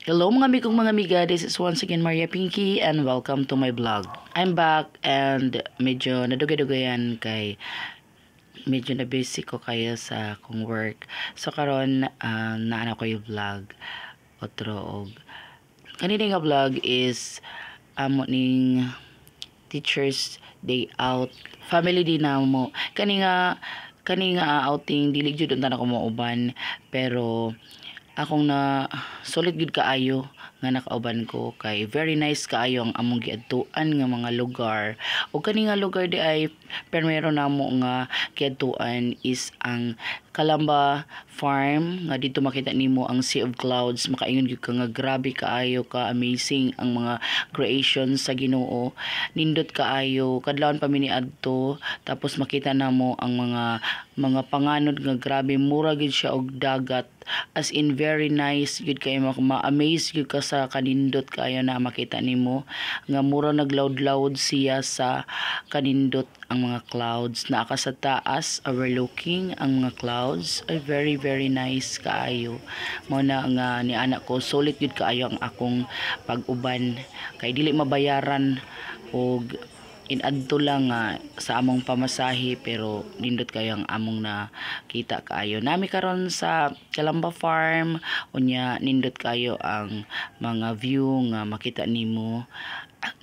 Hello mga amigong mga amiga, this is once again Maria Pinky and welcome to my vlog. I'm back and medyo nadugay-dugayan kay medyo na busy ko kaya sa akong work. So karon naana ko yung vlog. Otro og kanina nga vlog is amo ning Teachers Day Out. Family din namo. Kani nga outing dili jud unta na ko mauban pero akong na solid gud kaayo nga nakauban ko kay very nice kaayo ang among giadtuan nga mga lugar. O kani nga lugar di ay permero namo nga giadtuan is ang Calamba Farm nga dito makita nimo ang Sea of Clouds. Makaingon gyud ka nga grabe kaayo ka amazing ang mga creations sa Ginoo. Nindot kaayo kadlawon pa mi niadto tapos makita namo ang mga panganod nga grabe mura gid siya og dagat. As in very nice gud kay ma-amaze gud ka sa kanindot kaayo na makita nimo nga mura nagloud-loud siya sa kanindot ang mga clouds na aka sa taas overlooking ang mga clouds ay very nice kaayo. Mao na nga ni anak ko solid gud kaayo ang akong pag-uban kay dili mabayaran og inadto lang sa among pamasahe pero nindot kayo ang among na kita kaayo. Nami karon sa Calamba Farm unya nindot kayo ang mga view nga makita nimo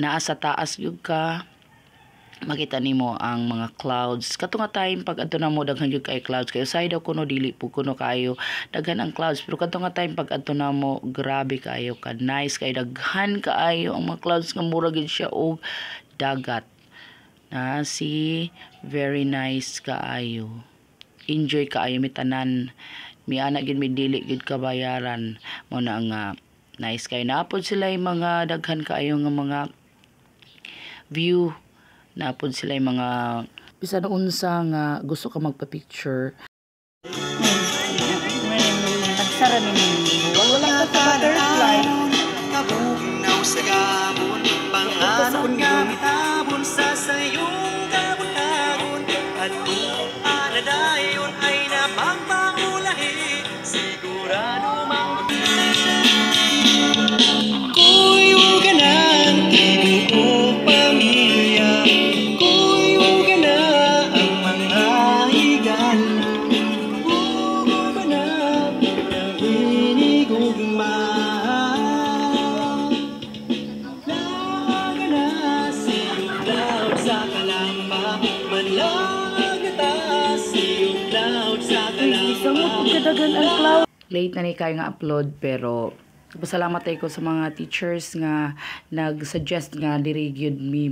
naa sa taas gyud ka makita nimo ang mga clouds. Kato nga time pag adto na mo daghan gyud kay clouds kayo side daw kuno dili po kuno kayo daghan ang clouds pero kato nga time pag adto na mo grabe kayo ka nice kay daghan kaayo ang mga clouds nga mura gid siya og dagat na very nice kaayo. Enjoy kaayo mi tanan. Mi ana gid mi dili gid kabayaran. Mao na nga nice kay naapod sila yung mga daghan kaayo nga mga view. Naapod sila yung mga bisan unsa nga gusto ka magpa-picture. Nagsara ni wala ka butterfly. Kabunaw sa gabon, panganon nga mitabon sa sayong gabon-gabon. At kung anadayon ay napagpangulahi, sigurado mang kuyugan ang tibuok pamilya, kuyugan na ang mga higal, kuyugan na ang inigugma. Late na ni kayo nga upload pero pasalamat ko sa mga teachers nga nag-suggest nga diri gyud mi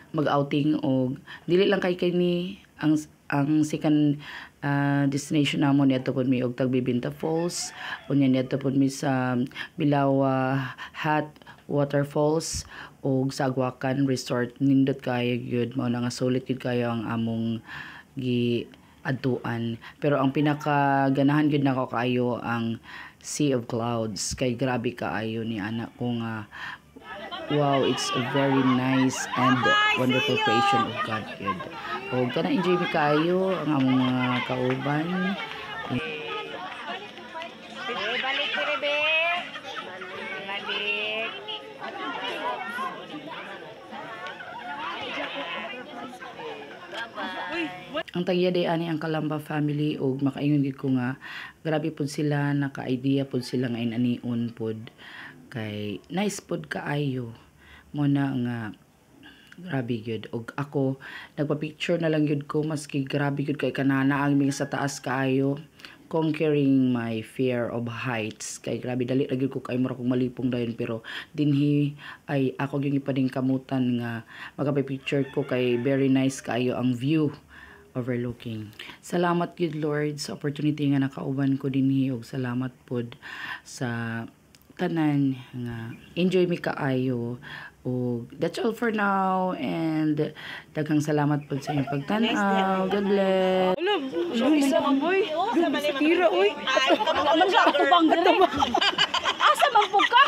mag-outing og dili lang kay ni ang second destination namon niadto pod mi og Tagbibinta Falls unya niadto pod mi sa Bilawa Hot Waterfalls og sa Agwacan Resort. Nindot kayo gyud mao na nga solid gyud kayo ang among adtuan pero ang pinakaganahan gyud nako kaayo ang Sea of Clouds kay grabe kaayo ni anak ko nga wow, it's a very nice and wonderful creation of God gyud. Og kana enjoy mi kaayo ang among mga kauban. Balik dire be. Balik. Ang tagya day ani ang Calamba family og makaingon gid ko nga grabe pud sila naka-idea pud sila nga inanion pud kay nice pud kaayo mo na nga grabe gyud og ako nagpa-picture na lang gyud ko maski grabe gyud kay kanana ang mga sa taas kaayo conquering my fear of heights kay grabe dali ra gyud ko kay mura kong malipong dayon pero dinhi ay ako yung ipading kamutan nga magpa-picture ko kay very nice kaayo ang view overlooking. Salamat gid Lord sa opportunity nga nakauban ko dinhi og salamat pod sa tanan nga enjoy mi kaayo og that's all for now and daghang salamat pod sa inyong pagtan-aw. God bless. Isa man boy. Tira oy. Man sa ako bang dire. Asa man pug ka?